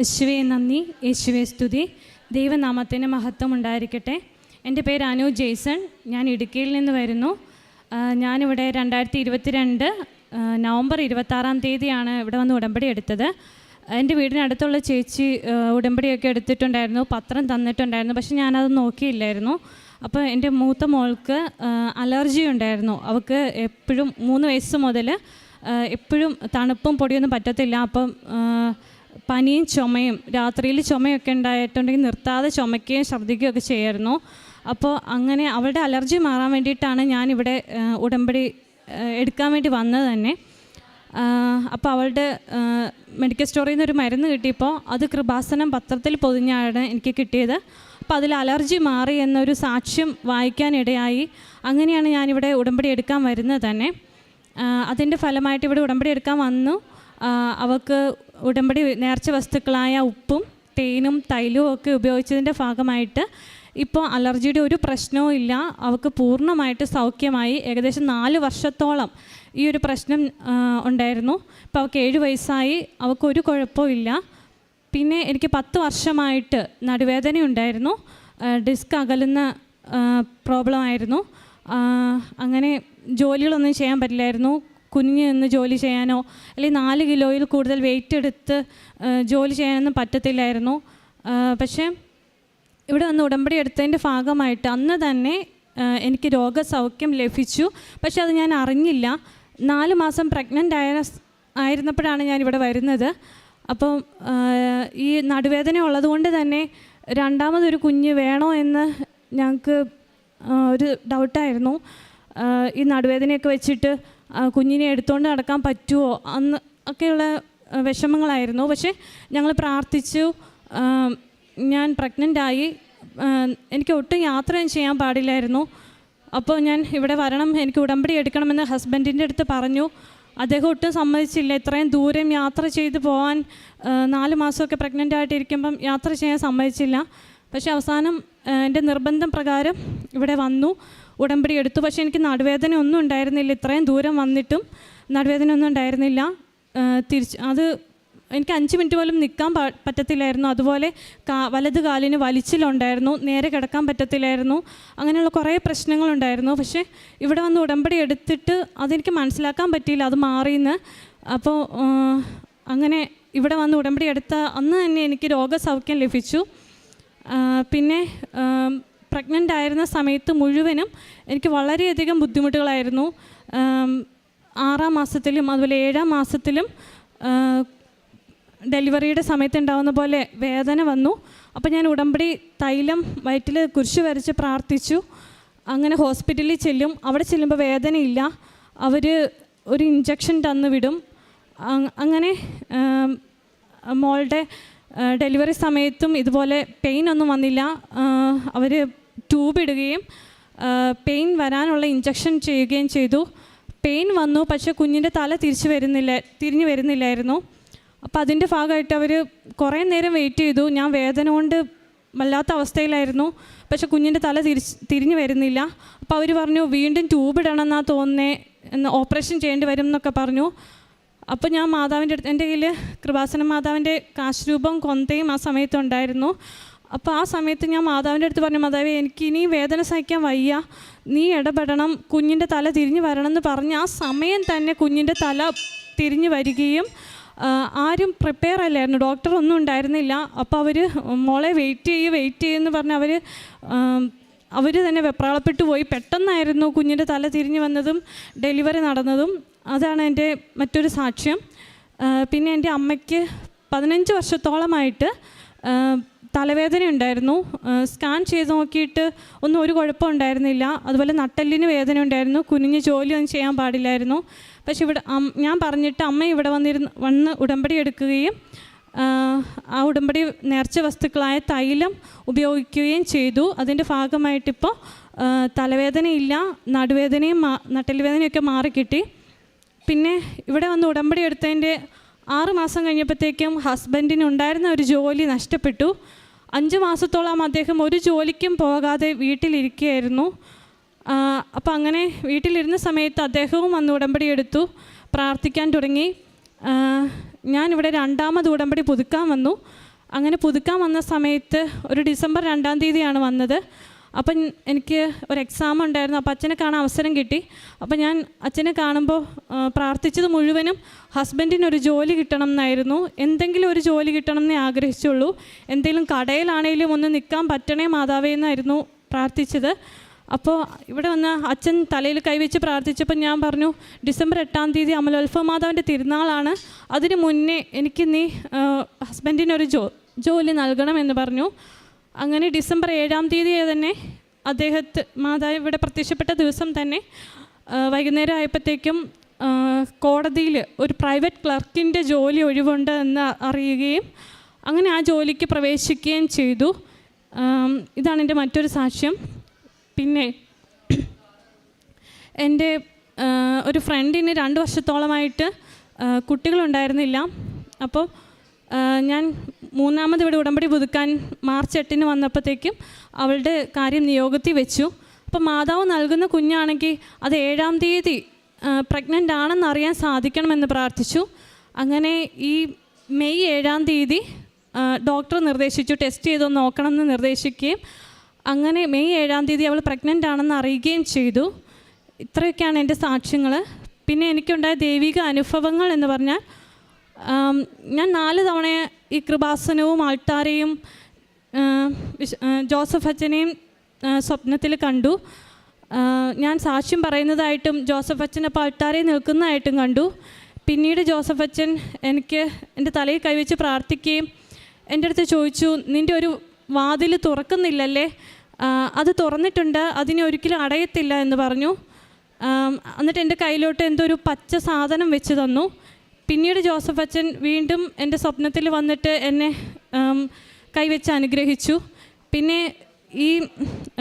യേശുവേ നന്ദി, യേശുവേ സ്തുതി. ദൈവനാമത്തിന് മഹത്വം ഉണ്ടായിരിക്കട്ടെ. എൻ്റെ പേര് അനു ജെയ്സൺ. ഞാൻ ഇടുക്കിയിൽ നിന്ന് വരുന്നു. ഞാനിവിടെ 2022 നവംബർ 26 ഇവിടെ വന്ന് ഉടമ്പടി എടുത്തത്. എൻ്റെ വീടിനടുത്തുള്ള ചേച്ചി ഉടമ്പടിയൊക്കെ എടുത്തിട്ടുണ്ടായിരുന്നു, പത്രം തന്നിട്ടുണ്ടായിരുന്നു. പക്ഷെ ഞാനത് നോക്കിയില്ലായിരുന്നു. അപ്പോൾ എൻ്റെ മൂത്ത മോൾക്ക് അലർജി ഉണ്ടായിരുന്നു. അവൾക്ക് എപ്പോഴും 3 വയസ്സ് മുതൽ എപ്പോഴും തണുപ്പും പൊടിയൊന്നും പറ്റത്തില്ല. അപ്പം പനിയും ചുമയും, രാത്രിയിൽ ചുമയൊക്കെ ഉണ്ടായിട്ടുണ്ടെങ്കിൽ നിർത്താതെ ചുമയ്ക്കുകയും ഛർദ്ദിക്കുകയൊക്കെ ചെയ്യായിരുന്നു. അപ്പോൾ അങ്ങനെ അവളുടെ അലർജി മാറാൻ വേണ്ടിയിട്ടാണ് ഞാനിവിടെ ഉടമ്പടി എടുക്കാൻ വേണ്ടി വന്നത് തന്നെ. അപ്പോൾ അവളുടെ മെഡിക്കൽ സ്റ്റോറിൽ നിന്നൊരു മരുന്ന് കിട്ടിയപ്പോൾ അത് കൃപാസനം പത്രത്തിൽ പൊതിഞ്ഞാണ് എനിക്ക് കിട്ടിയത്. അപ്പോൾ അതിൽ അലർജി മാറി എന്നൊരു സാക്ഷ്യം വായിക്കാനിടയായി. അങ്ങനെയാണ് ഞാനിവിടെ ഉടമ്പടി എടുക്കാൻ വരുന്നത് തന്നെ. അതിൻ്റെ ഫലമായിട്ട് ഇവിടെ ഉടമ്പടി എടുക്കാൻ വന്നു. അവൾക്ക് ഉടമ്പടി നേർച്ച വസ്തുക്കളായ ഉപ്പും തേനും തൈലവും ഒക്കെ ഉപയോഗിച്ചതിൻ്റെ ഭാഗമായിട്ട് ഇപ്പോൾ അലർജിയുടെ ഒരു പ്രശ്നവും ഇല്ല. അവൾക്ക് പൂർണ്ണമായിട്ട് സൗഖ്യമായി. ഏകദേശം 4 വർഷത്തോളം ഈ ഒരു പ്രശ്നം ഉണ്ടായിരുന്നു. ഇപ്പോൾ അവൾക്ക് 7 വയസ്സായി. അവൾക്കൊരു കുഴപ്പമില്ല. പിന്നെ എനിക്ക് 10 വർഷമായിട്ട് നടുവേദന ഉണ്ടായിരുന്നു. ഡിസ്ക് അകലുന്ന പ്രോബ്ലം ആയിരുന്നു. അങ്ങനെ ജോലികളൊന്നും ചെയ്യാൻ പറ്റില്ലായിരുന്നു. കുനിഞ്ഞ് നിന്ന് ജോലി ചെയ്യാനോ അല്ലെങ്കിൽ 4 കിലോയിൽ കൂടുതൽ വെയിറ്റ് എടുത്ത് ജോലി ചെയ്യാനൊന്നും പറ്റത്തില്ലായിരുന്നു. പക്ഷേ ഇവിടെ വന്ന് ഉടമ്പടി എടുത്തതിൻ്റെ ഭാഗമായിട്ട് അന്ന് തന്നെ എനിക്ക് രോഗസൗഖ്യം ലഭിച്ചു. പക്ഷെ അത് ഞാൻ അറിഞ്ഞില്ല. 4 മാസം പ്രഗ്നൻ്റ് ആയിരുന്നപ്പോഴാണ് ഞാനിവിടെ വരുന്നത്. അപ്പം ഈ നടുവേദന ഉള്ളതുകൊണ്ട് തന്നെ രണ്ടാമതൊരു കുഞ്ഞ് വേണോ എന്ന് ഞങ്ങൾക്ക് ഒരു ഡൗട്ടായിരുന്നു. ഈ നടുവേദനയൊക്കെ വെച്ചിട്ട് കുഞ്ഞിനെ എടുത്തുകൊണ്ട് നടക്കാൻ പറ്റുമോ അന്ന് ഒക്കെയുള്ള വിഷമങ്ങളായിരുന്നു. പക്ഷേ ഞങ്ങൾ പ്രാർത്ഥിച്ചു. ഞാൻ പ്രഗ്നൻ്റായി. എനിക്ക് ഒട്ടും യാത്രയും ചെയ്യാൻ പാടില്ലായിരുന്നു. അപ്പോൾ ഞാൻ ഇവിടെ വരണം, എനിക്ക് ഉടമ്പടി എടുക്കണമെന്ന് ഹസ്ബൻഡിൻ്റെ അടുത്ത് പറഞ്ഞു. അദ്ദേഹം ഒട്ടും സമ്മതിച്ചില്ല. ഇത്രയും ദൂരം യാത്ര ചെയ്ത് പോകാൻ 4 മാസമൊക്കെ പ്രഗ്നൻ്റ് ആയിട്ടിരിക്കുമ്പം യാത്ര ചെയ്യാൻ സമ്മതിച്ചില്ല. പക്ഷേ അവസാനം എൻ്റെ നിർബന്ധം പ്രകാരം ഇവിടെ വന്നു, ഉടമ്പടി എടുത്തു. പക്ഷേ എനിക്ക് നടുവേദന ഒന്നും ഉണ്ടായിരുന്നില്ല. ഇത്രയും ദൂരം വന്നിട്ടും നടുവേദന ഒന്നും ഉണ്ടായിരുന്നില്ല. അത് എനിക്ക് 5 മിനിറ്റ് പോലും നിൽക്കാൻ പറ്റത്തില്ലായിരുന്നു. അതുപോലെ വലത് കാലിന് വലിച്ചിലുണ്ടായിരുന്നു, നേരെ കിടക്കാൻ പറ്റത്തില്ലായിരുന്നു. അങ്ങനെയുള്ള കുറേ പ്രശ്നങ്ങളുണ്ടായിരുന്നു. പക്ഷേ ഇവിടെ വന്ന് ഉടമ്പടി എടുത്തിട്ട് അതെനിക്ക് മനസ്സിലാക്കാൻ പറ്റിയില്ല അത് മാറിയെന്ന്. അപ്പോൾ അങ്ങനെ ഇവിടെ വന്ന് ഉടമ്പടി എടുത്ത അന്ന് തന്നെ എനിക്ക് രോഗസൗഖ്യം ലഭിച്ചു. പിന്നെ പ്രഗ്നൻ്റ് ആയിരുന്ന സമയത്ത് മുഴുവനും എനിക്ക് വളരെയധികം ബുദ്ധിമുട്ടുകളായിരുന്നു. 6-ാം മാസത്തിലും അതുപോലെ 7-ാം മാസത്തിലും ഡെലിവറിയുടെ സമയത്ത് ഉണ്ടാകുന്ന പോലെ വേദന വന്നു. അപ്പോൾ ഞാൻ ഉടമ്പടി തൈലം വയറ്റിൽ കുരിശ് വരച്ച് പ്രാർത്ഥിച്ചു. അങ്ങനെ ഹോസ്പിറ്റലിൽ ചെല്ലും. അവിടെ ചെല്ലുമ്പോൾ വേദനയില്ല. അവർ ഒരു ഇഞ്ചക്ഷൻ തന്നു വിടും. അങ്ങനെ മോളുടെ ഡെലിവറി സമയത്തും ഇതുപോലെ പെയിൻ ഒന്നും വന്നില്ല. അവർ ട്യൂബ് ഇടുകയും പെയിൻ വരാനുള്ള ഇഞ്ചക്ഷൻ ചെയ്യുകയും ചെയ്തു. പെയിൻ വന്നു, പക്ഷേ കുഞ്ഞിൻ്റെ തല തിരിഞ്ഞു വരുന്നില്ലായിരുന്നു. അപ്പോൾ അതിൻ്റെ ഭാഗമായിട്ട് അവർ കുറേ നേരം വെയിറ്റ് ചെയ്തു. ഞാൻ വേദന കൊണ്ട് വല്ലാത്ത അവസ്ഥയിലായിരുന്നു. പക്ഷേ കുഞ്ഞിൻ്റെ തല തിരിഞ്ഞു വരുന്നില്ല. അപ്പോൾ അവർ പറഞ്ഞു വീണ്ടും ട്യൂബ് ഇടണമെന്നാണ് തോന്നുന്നത്, ഓപ്പറേഷൻ ചെയ്യേണ്ടി വരും എന്നൊക്കെ പറഞ്ഞു. അപ്പോൾ ഞാൻ മാതാവിൻ്റെ അടുത്ത്, എൻ്റെ കയ്യിൽ കൃപാസന മാതാവിൻ്റെ കാശ് രൂപം കൊന്തയും ആ സമയത്തുണ്ടായിരുന്നു. അപ്പോൾ ആ സമയത്ത് ഞാൻ മാതാവിൻ്റെ അടുത്ത് പറഞ്ഞു, മാതാവേ എനിക്ക് ഇനി വേദന സഹിക്കാൻ വയ്യ, നീ ഇടപെടണം, കുഞ്ഞിൻ്റെ തല തിരിഞ്ഞു വരണം എന്ന് പറഞ്ഞ് ആ സമയം തന്നെ കുഞ്ഞിൻ്റെ തല തിരിഞ്ഞു വരികയും ആരും പ്രിപ്പയർ അല്ലായിരുന്നു, ഡോക്ടറൊന്നും ഉണ്ടായിരുന്നില്ല. അപ്പോൾ അവർ മോളെ വെയിറ്റ് ചെയ്യുമെന്ന് പറഞ്ഞ് അവർ തന്നെ വെപ്രാളപ്പെട്ടു പോയി. പെട്ടെന്നായിരുന്നു കുഞ്ഞിൻ്റെ തല തിരിഞ്ഞു വന്നതും ഡെലിവറി നടന്നതും. അതാണ് എൻ്റെ മറ്റൊരു സാക്ഷ്യം. പിന്നെ എൻ്റെ അമ്മയ്ക്ക് 15 വർഷത്തോളമായിട്ട് തലവേദന ഉണ്ടായിരുന്നു. സ്കാൻ ചെയ്ത് നോക്കിയിട്ട് ഒരു കുഴപ്പം ഉണ്ടായിരുന്നില്ല. അതുപോലെ നട്ടെല്ലിന് വേദന ഉണ്ടായിരുന്നു. കുനിഞ്ഞ് ജോലിയൊന്നും ചെയ്യാൻ പാടില്ലായിരുന്നു. പക്ഷെ ഇവിടെ ഞാൻ പറഞ്ഞിട്ട് അമ്മ ഇവിടെ വന്ന് ഉടമ്പടി എടുക്കുകയും ആ ഉടമ്പടി നേർച്ച വസ്തുക്കളായ തൈലം ഉപയോഗിക്കുകയും ചെയ്തു. അതിൻ്റെ ഭാഗമായിട്ടിപ്പോൾ തലവേദനയില്ല, നടുവേദനയും നട്ടെല്ല് വേദനയൊക്കെ മാറിക്കിട്ടി. പിന്നെ ഇവിടെ വന്ന് ഉടമ്പടി എടുത്തതിൻ്റെ 6 മാസം കഴിഞ്ഞപ്പോഴത്തേക്കും ഹസ്ബൻഡിനുണ്ടായിരുന്ന ഒരു ജോലി നഷ്ടപ്പെട്ടു. 5 മാസത്തോളം അദ്ദേഹം ഒരു ജോലിക്കും പോകാതെ വീട്ടിലിരിക്കുകയായിരുന്നു. അപ്പോൾ അങ്ങനെ വീട്ടിലിരുന്ന സമയത്ത് അദ്ദേഹവും വന്ന് ഉടമ്പടി എടുത്തു, പ്രാർത്ഥിക്കാൻ തുടങ്ങി. ഞാനിവിടെ രണ്ടാമത് ഉടമ്പടി പുതുക്കാൻ വന്നു. അങ്ങനെ പുതുക്കാൻ വന്ന സമയത്ത് ഒരു ഡിസംബർ 2-ാം തീയതിയാണ് വന്നത്. അപ്പം എനിക്ക് ഒരു എക്സാം ഉണ്ടായിരുന്നു. അപ്പോൾ അച്ഛനെ കാണാൻ അവസരം കിട്ടി. അപ്പോൾ ഞാൻ അച്ഛനെ കാണുമ്പോൾ പ്രാർത്ഥിച്ചത് മുഴുവനും ഹസ്ബൻഡിനൊരു ജോലി കിട്ടണം എന്നായിരുന്നു. എന്തെങ്കിലും ഒരു ജോലി കിട്ടണം എന്നേ ആഗ്രഹിച്ചുള്ളൂ. എന്തെങ്കിലും കടയിലാണെങ്കിലും ഒന്ന് നിൽക്കാൻ പറ്റണേ മാതാവേ എന്നായിരുന്നു പ്രാർത്ഥിച്ചത്. അപ്പോൾ ഇവിടെ വന്ന് അച്ഛൻ തലയിൽ കൈവച്ച് പ്രാർത്ഥിച്ചപ്പോൾ ഞാൻ പറഞ്ഞു, ഡിസംബർ 8-ാം തീയതി അമലോത്ഭവ മാതാവിൻ്റെ തിരുനാളാണ്, അതിന് മുന്നേ എനിക്ക് നീ ഹസ്ബൻഡിനൊരു ജോലി നൽകണമെന്ന് പറഞ്ഞു. അങ്ങനെ ഡിസംബർ 7-ാം തീയതി തന്നെ മാതാവ് ഇവിടെ പ്രത്യക്ഷപ്പെട്ട ദിവസം തന്നെ വൈകുന്നേരം ആയപ്പോഴത്തേക്കും കോടതിയിൽ ഒരു പ്രൈവറ്റ് ക്ലർക്കിൻ്റെ ജോലി ഒഴിവുണ്ട് എന്ന് അറിയുകയും അങ്ങനെ ആ ജോലിക്ക് പ്രവേശിക്കുകയും ചെയ്തു. ഇതാണ് എൻ്റെ മറ്റൊരു സാക്ഷ്യം. പിന്നെ എൻ്റെ ഒരു ഫ്രണ്ടിന് 2 വർഷത്തോളമായിട്ട് കുട്ടികളുണ്ടായിരുന്നില്ല. അപ്പോൾ ഞാൻ 3-ാമത് ഇവിടെ ഉടമ്പടി പുതുക്കാൻ മാർച്ച് 8-ന് വന്നപ്പോഴത്തേക്കും അവളുടെ കാര്യം നിയോഗത്തിൽ വെച്ചു. അപ്പോൾ മാതാവ് നൽകുന്ന കുഞ്ഞാണെങ്കിൽ അത് 7-ാം തീയതി പ്രഗ്നൻ്റ് ആണെന്ന് അറിയാൻ സാധിക്കണമെന്ന് പ്രാർത്ഥിച്ചു. അങ്ങനെ ഈ മെയ് 7-ാം തീയതി ഡോക്ടർ നിർദ്ദേശിച്ചു, ടെസ്റ്റ് ചെയ്ത് നോക്കണമെന്ന് നിർദ്ദേശിക്കുകയും അങ്ങനെ മെയ് 7-ാം തീയതി അവൾ പ്രഗ്നൻ്റ് ആണെന്ന് അറിയുകയും ചെയ്തു. ഇത്രയൊക്കെയാണ് എൻ്റെ സാക്ഷ്യങ്ങൾ. പിന്നെ എനിക്കുണ്ടായ ദൈവിക അനുഭവങ്ങൾ എന്ന് പറഞ്ഞാൽ, ഞാൻ 4 തവണ ഈ കൃപാസനവും ആൾത്താരെയും ജോസഫ് അച്ഛനെയും സ്വപ്നത്തിൽ കണ്ടു. ഞാൻ സാക്ഷ്യം പറയുന്നതായിട്ടും ജോസഫ് അച്ഛൻ അപ്പോൾ ആൾത്താരെ നിൽക്കുന്നതായിട്ടും കണ്ടു. പിന്നീട് ജോസഫ് അച്ഛൻ എനിക്ക് എൻ്റെ തലയിൽ കൈവച്ച് പ്രാർത്ഥിക്കുകയും എൻ്റെ അടുത്ത് ചോദിച്ചു, നിൻ്റെ ഒരു വാതിൽ തുറക്കുന്നില്ലല്ലേ, അത് തുറന്നിട്ടുണ്ട്, അതിനെ ഒരിക്കലും അടയത്തില്ല എന്ന് പറഞ്ഞു. എന്നിട്ട് എൻ്റെ കയ്യിലോട്ട് എന്തോ ഒരു പച്ച സാധനം വെച്ച് തന്നു. പിന്നീട് ജോസഫ് അച്ഛൻ വീണ്ടും എൻ്റെ സ്വപ്നത്തിൽ വന്നിട്ട് എന്നെ കൈവച്ച് അനുഗ്രഹിച്ചു. പിന്നെ ഈ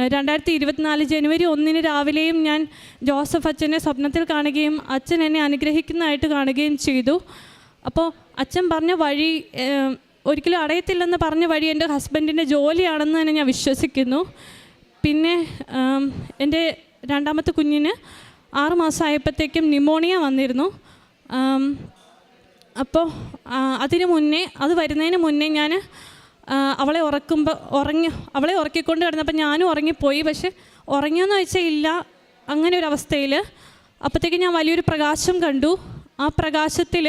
2024 ജനുവരി 1-ന് രാവിലെയും ഞാൻ ജോസഫ് അച്ഛനെ സ്വപ്നത്തിൽ കാണുകയും അച്ഛൻ എന്നെ അനുഗ്രഹിക്കുന്നതായിട്ട് കാണുകയും ചെയ്തു. അപ്പോൾ അച്ഛൻ പറഞ്ഞ വഴി, ഒരിക്കലും അടയത്തില്ലെന്ന് പറഞ്ഞ വഴി എൻ്റെ ഹസ്ബൻഡിൻ്റെ ജോലിയാണെന്ന് തന്നെ ഞാൻ വിശ്വസിക്കുന്നു. പിന്നെ എൻ്റെ 2-ാമത്തെ കുഞ്ഞിന് 6 മാസമായപ്പോഴത്തേക്കും ന്യൂമോണിയ വന്നിരുന്നു. അപ്പോൾ അത് വരുന്നതിന് മുന്നേ ഞാൻ അവളെ ഉറക്കിക്കൊണ്ട് കിടന്നപ്പോൾ ഞാനും ഉറങ്ങിപ്പോയി. പക്ഷെ ഉറങ്ങിയെന്ന് വെച്ചാൽ ഇല്ല, അങ്ങനെ ഒരു അവസ്ഥയിൽ അപ്പോഴത്തേക്കും ഞാൻ വലിയൊരു പ്രകാശം കണ്ടു. ആ പ്രകാശത്തിൽ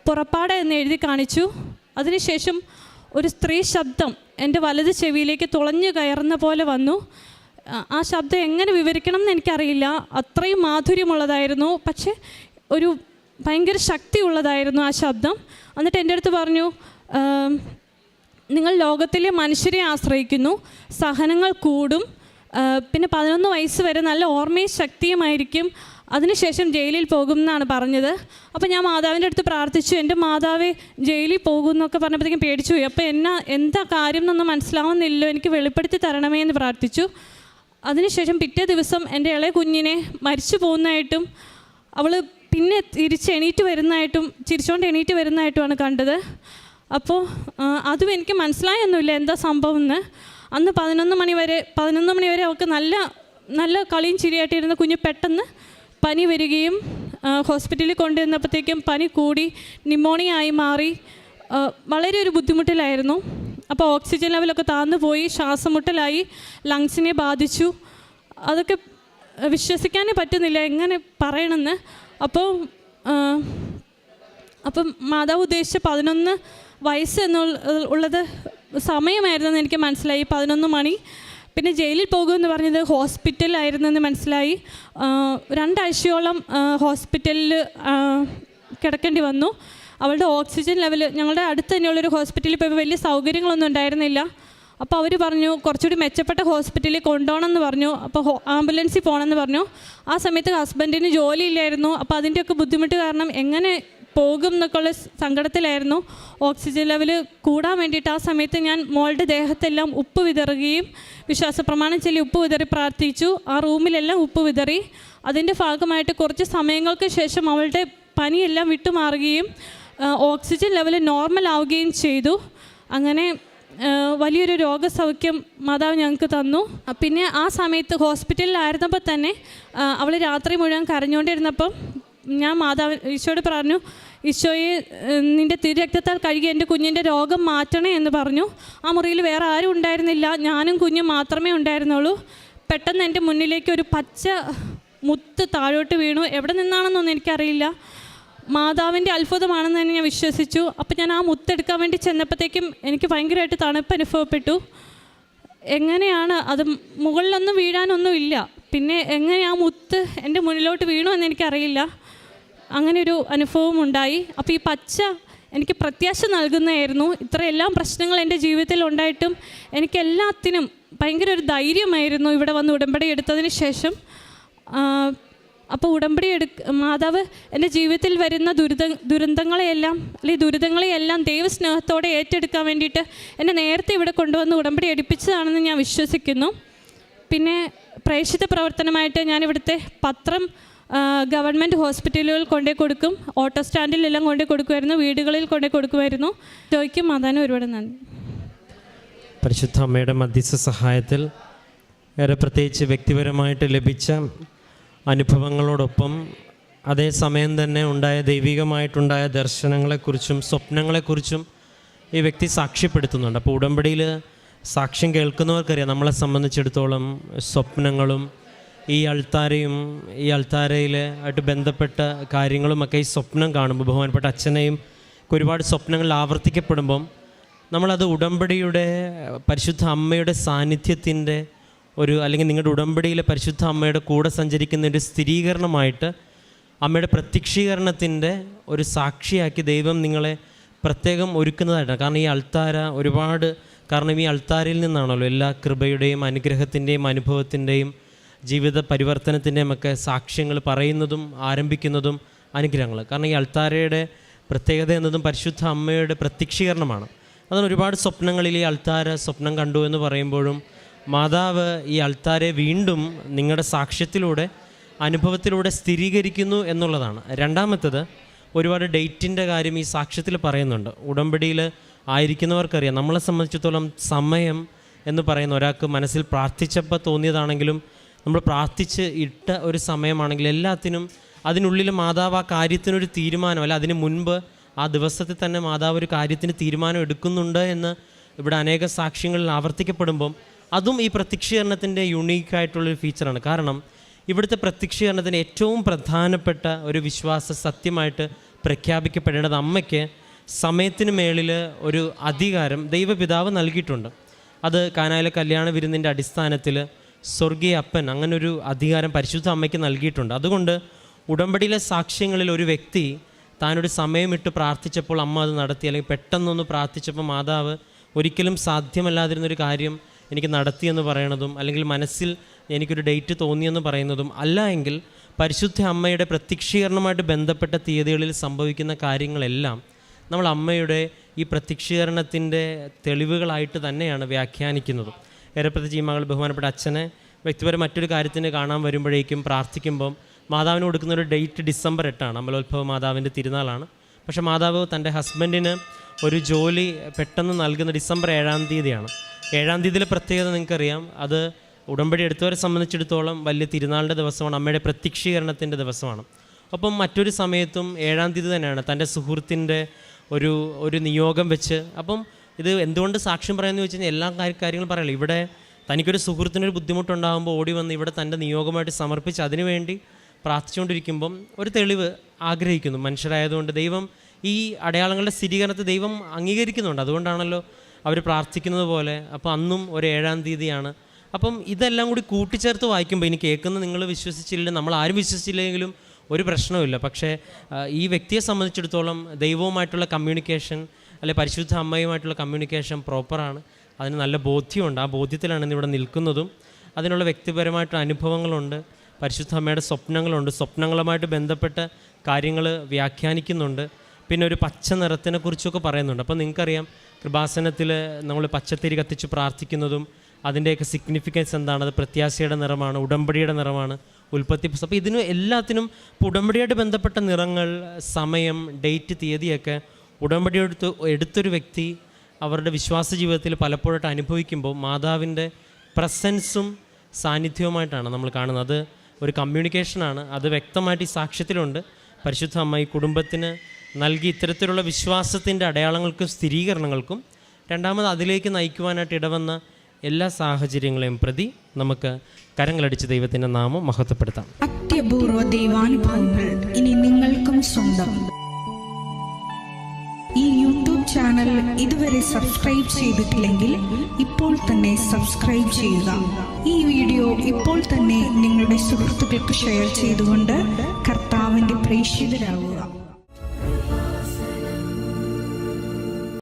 പുറപ്പാട് എന്ന് എഴുതി കാണിച്ചു. അതിനുശേഷം ഒരു സ്ത്രീ ശബ്ദം എൻ്റെ വലത് ചെവിയിലേക്ക് തുളഞ്ഞു കയറുന്ന പോലെ വന്നു. ആ ശബ്ദം എങ്ങനെ വിവരിക്കണം എന്ന് എനിക്കറിയില്ല, അത്രയും മാധുര്യമുള്ളതായിരുന്നു. പക്ഷേ ഒരു ഭയങ്കര ശക്തിയുള്ളതായിരുന്നു ആ ശബ്ദം. എന്നിട്ട് എൻ്റെ അടുത്ത് പറഞ്ഞു, നിങ്ങൾ ലോകത്തിലെ മനുഷ്യരെ ആശ്രയിക്കുന്നു, സഹനങ്ങൾ കൂടും, പിന്നെ 11 വയസ്സ് വരെ നല്ല ഓർമ്മയും ശക്തിയുമായിരിക്കും, അതിനുശേഷം ജയിലിൽ പോകും എന്നാണ് പറഞ്ഞത്. അപ്പോൾ ഞാൻ മാതാവിൻ്റെ അടുത്ത് പ്രാർത്ഥിച്ചു, എൻ്റെ മാതാവേ ജയിലിൽ പോകുമെന്നൊക്കെ പറഞ്ഞപ്പോഴത്തേക്കും പേടിച്ചു പോയി. അപ്പോൾ എന്താ കാര്യം എന്നൊന്നും മനസ്സിലാവുന്നില്ലല്ലോ, എനിക്ക് വെളിപ്പെടുത്തി തരണമേ എന്ന് പ്രാർത്ഥിച്ചു. അതിനുശേഷം പിറ്റേ ദിവസം എൻ്റെ ഇളയ കുഞ്ഞിനെ മരിച്ചു പോകുന്നതായിട്ടും അവൾ പിന്നെ തിരിച്ചെണീറ്റ് വരുന്നതായിട്ടും ചിരിച്ചുകൊണ്ട് എണീറ്റ് വരുന്നതായിട്ടുമാണ് കണ്ടത്. അപ്പോൾ അതും എനിക്ക് മനസ്സിലായൊന്നുമില്ല എന്താ സംഭവം എന്ന്. അന്ന് 11 മണി വരെ അവൾക്ക് നല്ല കളിയും ചിരിയായിട്ടിരുന്ന കുഞ്ഞ് പെട്ടെന്ന് പനി വരികയും ഹോസ്പിറ്റലിൽ കൊണ്ടുവന്നപ്പോഴത്തേക്കും പനി കൂടി ന്യൂമോണിയ ആയി മാറി. വളരെ ഒരു ബുദ്ധിമുട്ടിലായിരുന്നു. അപ്പോൾ ഓക്സിജൻ ലെവലൊക്കെ താഴ്ന്നു പോയി, ശ്വാസമുട്ടലായി, ലങ്സിനെ ബാധിച്ചു. അതൊക്കെ വിശ്വസിക്കാനേ പറ്റുന്നില്ല എങ്ങനെ പറയണമെന്ന്. അപ്പം മാതാവ് ഉദ്ദേശിച്ച 11 വയസ്സ് എന്നുള്ളത് സമയമായിരുന്നെന്ന് എനിക്ക് മനസ്സിലായി, 11 മണി. പിന്നെ ജയിലിൽ പോകുമെന്ന് പറഞ്ഞത് ഹോസ്പിറ്റലിലായിരുന്നെന്ന് മനസ്സിലായി. 2 ആഴ്ചയോളം ഹോസ്പിറ്റലിൽ കിടക്കേണ്ടി വന്നു. അവളുടെ ഓക്സിജൻ ലെവൽ, ഞങ്ങളുടെ അടുത്ത് തന്നെയുള്ളൊരു ഹോസ്പിറ്റലിൽ പോയപ്പോൾ വലിയ സൗകര്യങ്ങളൊന്നും ഉണ്ടായിരുന്നില്ല. അപ്പോൾ അവർ പറഞ്ഞു കുറച്ചുകൂടി മെച്ചപ്പെട്ട ഹോസ്പിറ്റലിൽ കൊണ്ടുപോകണമെന്ന് പറഞ്ഞു. അപ്പോൾ ആംബുലൻസിൽ പോകണമെന്ന് പറഞ്ഞു. ആ സമയത്ത് ഹസ്ബൻഡിന് ജോലിയില്ലായിരുന്നു. അപ്പോൾ അതിൻ്റെയൊക്കെ ബുദ്ധിമുട്ട് കാരണം എങ്ങനെ പോകും എന്നൊക്കെയുള്ള സങ്കടത്തിലായിരുന്നു. ഓക്സിജൻ ലെവൽ കൂടാൻ വേണ്ടിയിട്ട് ആ സമയത്ത് ഞാൻ മോളുടെ ദേഹത്തെല്ലാം ഉപ്പ് വിതറുകയും വിശ്വാസപ്രമാണം ചൊല്ലി ഉപ്പ് വിതറി പ്രാർത്ഥിച്ചു. ആ റൂമിലെല്ലാം ഉപ്പ് വിതറി. അതിൻ്റെ ഭാഗമായിട്ട് കുറച്ച് സമയങ്ങൾക്ക് ശേഷം അവളുടെ പനിയെല്ലാം വിട്ടുമാറുകയും ഓക്സിജൻ ലെവൽ നോർമൽ ആവുകയും ചെയ്തു. അങ്ങനെ വലിയൊരു രോഗസൗഖ്യം മാതാവ് ഞങ്ങൾക്ക് തന്നു. പിന്നെ ആ സമയത്ത് ഹോസ്പിറ്റലിലായിരുന്നപ്പോൾ തന്നെ അവൾ രാത്രി മുഴുവൻ കരഞ്ഞുകൊണ്ടിരുന്നപ്പം ഞാൻ ഈശോയോട് പറഞ്ഞു, ഈശോയെ നിൻ്റെ തിരുരക്തത്താൽ കഴുകി എൻ്റെ കുഞ്ഞിൻ്റെ രോഗം മാറ്റണേ എന്ന് പറഞ്ഞു. ആ മുറിയിൽ വേറെ ആരും ഉണ്ടായിരുന്നില്ല, ഞാനും കുഞ്ഞും മാത്രമേ ഉണ്ടായിരുന്നുള്ളൂ. പെട്ടെന്ന് എൻ്റെ മുന്നിലേക്ക് ഒരു പച്ച മുത്ത് താഴോട്ട് വീണു. എവിടെ നിന്നാണെന്നൊന്നും എനിക്കറിയില്ല. മാതാവിൻ്റെ അത്ഭുതമാണെന്ന് തന്നെ ഞാൻ വിശ്വസിച്ചു. അപ്പോൾ ഞാൻ ആ മുത്തെടുക്കാൻ വേണ്ടി ചെന്നപ്പോഴത്തേക്കും എനിക്ക് ഭയങ്കരമായിട്ട് തണുപ്പ് അനുഭവപ്പെട്ടു. എങ്ങനെയാണ് അത്, മുകളിലൊന്നും വീഴാനൊന്നും ഇല്ല. പിന്നെ എങ്ങനെ ആ മുത്ത് എൻ്റെ മുന്നിലോട്ട് വീണു എന്ന് എനിക്കറിയില്ല. അങ്ങനെ ഒരു അനുഭവം ഉണ്ടായി. അപ്പോൾ ഈ പച്ച എനിക്ക് പ്രത്യാശ നൽകുന്നതായിരുന്നു. ഇത്രയെല്ലാം പ്രശ്നങ്ങൾ എൻ്റെ ജീവിതത്തിൽ ഉണ്ടായിട്ടും എനിക്കെല്ലാത്തിനും ഭയങ്കര ഒരു ധൈര്യമായിരുന്നു ഇവിടെ വന്ന് ഉടമ്പടി എടുത്തതിന് ശേഷം. അപ്പോൾ ഉടമ്പടി മാതാവ് എൻ്റെ ജീവിതത്തിൽ വരുന്ന ദുരന്തങ്ങളെയെല്ലാം അല്ലെങ്കിൽ ദുരിതങ്ങളെയെല്ലാം ദൈവസ്നേഹത്തോടെ ഏറ്റെടുക്കാൻ വേണ്ടിയിട്ട് എന്നെ നേരത്തെ ഇവിടെ കൊണ്ടുവന്ന് ഉടമ്പടി എടുപ്പിച്ചതാണെന്ന് ഞാൻ വിശ്വസിക്കുന്നു. പിന്നെ പ്രേക്ഷിത പ്രവർത്തനമായിട്ട് ഞാനിവിടുത്തെ പത്രം ഗവൺമെൻറ് ഹോസ്പിറ്റലുകൾ കൊണ്ടേ കൊടുക്കും, ഓട്ടോ സ്റ്റാൻഡിലെല്ലാം കൊണ്ടേ കൊടുക്കുമായിരുന്നു, വീടുകളിൽ കൊണ്ടേ കൊടുക്കുമായിരുന്നു. ജോയ്ക്കും മാതാവിനും ഒരുപാട് നന്ദി. പരിശുദ്ധ അമ്മയുടെ മധ്യസ്ഥ സഹായത്തിൽ ഏറെ പ്രത്യേകിച്ച് വ്യക്തിപരമായിട്ട് ലഭിച്ച അനുഭവങ്ങളോടൊപ്പം അതേസമയം തന്നെ ഉണ്ടായ ദൈവികമായിട്ടുണ്ടായ ദർശനങ്ങളെക്കുറിച്ചും സ്വപ്നങ്ങളെക്കുറിച്ചും ഈ വ്യക്തി സാക്ഷ്യപ്പെടുത്തുന്നുണ്ട്. അപ്പോൾ ഉടമ്പടിയിൽ സാക്ഷ്യം കേൾക്കുന്നവർക്കറിയാം, നമ്മളെ സംബന്ധിച്ചിടത്തോളം സ്വപ്നങ്ങളും ഈ അൾത്താരയും ഈ അൾത്താരയിലായിട്ട് ബന്ധപ്പെട്ട കാര്യങ്ങളുമൊക്കെ ഈ സ്വപ്നം കാണുമ്പോൾ ബഹുമാനപ്പെട്ട അച്ഛനെയും ഒരുപാട് സ്വപ്നങ്ങളിൽ ആവർത്തിക്കപ്പെടുമ്പം നമ്മളത് ഉടമ്പടിയുടെ പരിശുദ്ധ അമ്മയുടെ സാന്നിധ്യത്തിൻ്റെ അല്ലെങ്കിൽ നിങ്ങളുടെ ഉടമ്പടിയിലെ പരിശുദ്ധ അമ്മയുടെ കൂടെ സഞ്ചരിക്കുന്ന ഒരു സ്ഥിരീകരണമായിട്ട് അമ്മയുടെ പ്രത്യക്ഷീകരണത്തിൻ്റെ ഒരു സാക്ഷിയാക്കി ദൈവം നിങ്ങളെ പ്രത്യേകം ഒരുക്കുന്നതായിട്ടാണ്. കാരണം ഈ അൾത്താര കാരണം ഈ അൾത്താരയിൽ നിന്നാണല്ലോ എല്ലാ കൃപയുടെയും അനുഗ്രഹത്തിൻ്റെയും അനുഭവത്തിൻ്റെയും ജീവിത പരിവർത്തനത്തിൻ്റെയും ഒക്കെ സാക്ഷ്യങ്ങൾ പറയുന്നതും ആരംഭിക്കുന്നതും അനുഗ്രഹങ്ങൾ. കാരണം ഈ അൾത്താരയുടെ പ്രത്യേകത എന്നതും പരിശുദ്ധ അമ്മയുടെ പ്രത്യക്ഷീകരണമാണ്. അതാണ് ഒരുപാട് സ്വപ്നങ്ങളിൽ ഈ അൾത്താര സ്വപ്നം കണ്ടു എന്ന് പറയുമ്പോഴും മാതാവ് ഈ അൾത്താരെ വീണ്ടും നിങ്ങളുടെ സാക്ഷ്യത്തിലൂടെ അനുഭവത്തിലൂടെ സ്ഥിരീകരിക്കുന്നു എന്നുള്ളതാണ്. രണ്ടാമത്തത്, ഒരുപാട് ഡേറ്റിൻ്റെ കാര്യം ഈ സാക്ഷ്യത്തിൽ പറയുന്നുണ്ട്. ഉടമ്പടിയിൽ ആയിരിക്കുന്നവർക്കറിയാം, നമ്മളെ സംബന്ധിച്ചിടത്തോളം സമയം എന്ന് പറയുന്ന ഒരാൾക്ക് മനസ്സിൽ പ്രാർത്ഥിച്ചപ്പോൾ തോന്നിയതാണെങ്കിലും നമ്മൾ പ്രാർത്ഥിച്ച് ഇട്ട ഒരു സമയമാണെങ്കിൽ എല്ലാത്തിനും അതിനുള്ളിൽ മാതാവ് ആ കാര്യത്തിനൊരു തീരുമാനം, അല്ല അതിന് മുൻപ് ആ ദിവസത്തിൽ തന്നെ മാതാവ് ഒരു കാര്യത്തിന് തീരുമാനം എടുക്കുന്നുണ്ട് എന്ന് ഇവിടെ അനേക സാക്ഷ്യങ്ങളിൽ ആവർത്തിക്കപ്പെടുമ്പം അതും ഈ പ്രത്യക്ഷീകരണത്തിൻ്റെ യുണീക്കായിട്ടുള്ളൊരു ഫീച്ചറാണ്. കാരണം ഇവിടുത്തെ പ്രത്യക്ഷീകരണത്തിന് ഏറ്റവും പ്രധാനപ്പെട്ട ഒരു വിശ്വാസ സത്യമായിട്ട് പ്രഖ്യാപിക്കപ്പെടേണ്ടത് അമ്മയ്ക്ക് സമയത്തിന് മേളിൽ ഒരു അധികാരം ദൈവപിതാവ് നൽകിയിട്ടുണ്ട്. അത് കാനായിലെ കല്യാണ വിരുന്നിൻ്റെ അടിസ്ഥാനത്തിൽ സ്വർഗീയ അപ്പൻ അങ്ങനൊരു അധികാരം പരിശുദ്ധ അമ്മയ്ക്ക് നൽകിയിട്ടുണ്ട്. അതുകൊണ്ട് ഉടമ്പടിയിലെ സാക്ഷ്യങ്ങളിൽ ഒരു വ്യക്തി താനൊരു സമയമിട്ട് പ്രാർത്ഥിച്ചപ്പോൾ അമ്മ അത് നടത്തി, അല്ലെങ്കിൽ പെട്ടെന്നൊന്ന് പ്രാർത്ഥിച്ചപ്പോൾ മാതാവ് ഒരിക്കലും സാധ്യമല്ലാതിരുന്നൊരു കാര്യം എനിക്ക് നടത്തിയെന്ന് പറയണതും, അല്ലെങ്കിൽ മനസ്സിൽ എനിക്കൊരു ഡേറ്റ് തോന്നിയെന്ന് പറയുന്നതും അല്ല എങ്കിൽ പരിശുദ്ധ അമ്മയുടെ പ്രത്യക്ഷീകരണമായിട്ട് ബന്ധപ്പെട്ട തീയതികളിൽ സംഭവിക്കുന്ന കാര്യങ്ങളെല്ലാം നമ്മൾ അമ്മയുടെ ഈ പ്രത്യക്ഷീകരണത്തിൻ്റെ തെളിവുകളായിട്ട് തന്നെയാണ് വ്യാഖ്യാനിക്കുന്നതും. ഏറെ പ്രത്യേകിച്ച് ഈ മകൾ ബഹുമാനപ്പെട്ട അച്ഛനെ വ്യക്തിപരം മറ്റൊരു കാര്യത്തിന് കാണാൻ വരുമ്പോഴേക്കും പ്രാർത്ഥിക്കുമ്പം മാതാവിന് കൊടുക്കുന്നൊരു ഡേറ്റ് ഡിസംബർ 8 അമലോത്ഭവ മാതാവിൻ്റെ തിരുനാളാണ്. പക്ഷേ മാതാവ് തൻ്റെ ഹസ്ബൻഡിന് ഒരു ജോലി പെട്ടെന്ന് നൽകുന്ന ഡിസംബർ 7 തീയതിയാണ്. 7 തീയതിയിലെ പ്രത്യേകത നിങ്ങൾക്കറിയാം. അത് ഉടമ്പടി എടുത്തവരെ സംബന്ധിച്ചിടത്തോളം വലിയ തിരുനാളിൻ്റെ ദിവസമാണ്, അമ്മയുടെ പ്രത്യക്ഷീകരണത്തിൻ്റെ ദിവസമാണ്. ഒപ്പം മറ്റൊരു സമയത്തും 7 തീയതി തന്നെയാണ് തൻ്റെ സുഹൃത്തിൻ്റെ ഒരു നിയോഗം വെച്ച്. അപ്പം ഇത് എന്തുകൊണ്ട് സാക്ഷ്യം പറയുന്നത് വെച്ച് കഴിഞ്ഞാൽ എല്ലാ കാര്യങ്ങളും പറയല്ലോ. ഇവിടെ തനിക്കൊരു സുഹൃത്തിനൊരു ബുദ്ധിമുട്ടുണ്ടാകുമ്പോൾ ഓടി വന്ന് ഇവിടെ തൻ്റെ നിയോഗമായിട്ട് സമർപ്പിച്ച് അതിനുവേണ്ടി പ്രാർത്ഥിച്ചുകൊണ്ടിരിക്കുമ്പം ഒരു തെളിവ് ആഗ്രഹിക്കുന്നു. മനുഷ്യരായതുകൊണ്ട് ദൈവം ഈ അടയാളങ്ങളുടെ സ്ഥിരീകരണത്തെ ദൈവം അംഗീകരിക്കുന്നുണ്ട്. അതുകൊണ്ടാണല്ലോ അവർ പ്രാർത്ഥിക്കുന്നത് പോലെ. അപ്പോൾ അന്നും ഒരു 7 തീയതിയാണ്. അപ്പം ഇതെല്ലാം കൂടി കൂട്ടിച്ചേർത്ത് വായിക്കുമ്പോൾ ഇനി കേൾക്കുന്ന നിങ്ങൾ വിശ്വസിച്ചില്ല, നമ്മൾ ആരും വിശ്വസിച്ചില്ലെങ്കിലും ഒരു പ്രശ്നവുമില്ല. പക്ഷേ ഈ വ്യക്തിയെ സംബന്ധിച്ചിടത്തോളം ദൈവവുമായിട്ടുള്ള കമ്മ്യൂണിക്കേഷൻ, അല്ലെ പരിശുദ്ധ അമ്മയുമായിട്ടുള്ള കമ്മ്യൂണിക്കേഷൻ പ്രോപ്പറാണ്. അതിന് നല്ല ബോധ്യമുണ്ട്. ആ ബോധ്യത്തിലാണ് ഇന്നിവിടെ നിൽക്കുന്നതും. അതിനുള്ള വ്യക്തിപരമായിട്ടുള്ള അനുഭവങ്ങളുണ്ട്, പരിശുദ്ധ അമ്മയുടെ സ്വപ്നങ്ങളുണ്ട്, സ്വപ്നങ്ങളുമായിട്ട് ബന്ധപ്പെട്ട കാര്യങ്ങൾ വ്യാഖ്യാനിക്കുന്നുണ്ട്. പിന്നെ ഒരു പച്ച നിറത്തിനെ കുറിച്ചൊക്കെ പറയുന്നുണ്ട്. അപ്പോൾ നിങ്ങൾക്കറിയാം, കൃപാസനത്തിൽ നമ്മൾ പച്ചത്തിരി കത്തിച്ച് പ്രാർത്ഥിക്കുന്നതും അതിൻ്റെയൊക്കെ സിഗ്നിഫിക്കൻസ് എന്താണ്? അത് പ്രത്യാശയുടെ നിറമാണ്, ഉടമ്പടിയുടെ നിറമാണ്, ഉൽപ്പത്തി. അപ്പോൾ ഇതിന് എല്ലാത്തിനും ഉടമ്പടിയായിട്ട് ബന്ധപ്പെട്ട നിറങ്ങൾ, സമയം, ഡേറ്റ്, തീയതിയൊക്കെ ഉടമ്പടി എടുത്തൊരു വ്യക്തി അവരുടെ വിശ്വാസ ജീവിതത്തിൽ പലപ്പോഴായിട്ട് അനുഭവിക്കുമ്പോൾ മാതാവിൻ്റെ പ്രസൻസും സാന്നിധ്യവുമായിട്ടാണ് നമ്മൾ കാണുന്നത്. അത് ഒരു കമ്മ്യൂണിക്കേഷനാണ്. അത് വ്യക്തമായിട്ട് ഈ സാക്ഷ്യത്തിലുണ്ട്. പരിശുദ്ധ അമ്മ ഈ കുടുംബത്തിന് നൽകി ഇത്തരത്തിലുള്ള വിശ്വാസത്തിൻ്റെ അടയാളങ്ങൾക്കും സ്ഥിരീകരണങ്ങൾക്കും രണ്ടാമത് അതിലേക്ക് നയിക്കുവാനായിട്ട് ഇടവന്ന എല്ലാ സാഹചര്യങ്ങളെയും പ്രതി നമുക്ക് കരങ്ങളടിച്ച് ദൈവത്തിൻ്റെ നാമം മഹത്വപ്പെടുത്താം. അത്യപൂർവ ദൈവാനുഭവങ്ങൾ ഇനി നിങ്ങൾക്കും സ്വന്തം. ഈ യൂട്യൂബ് ചാനൽ ഇതുവരെ സബ്സ്ക്രൈബ് ചെയ്തിട്ടില്ലെങ്കിൽ ഇപ്പോൾ തന്നെ സബ്സ്ക്രൈബ് ചെയ്യുക. ഈ വീഡിയോ ഇപ്പോൾ തന്നെ നിങ്ങളുടെ സുഹൃത്തുക്കൾക്ക് ഷെയർ ചെയ്തുകൊണ്ട് കർത്താവിൻ്റെ പ്രേക്ഷിതരാകുക.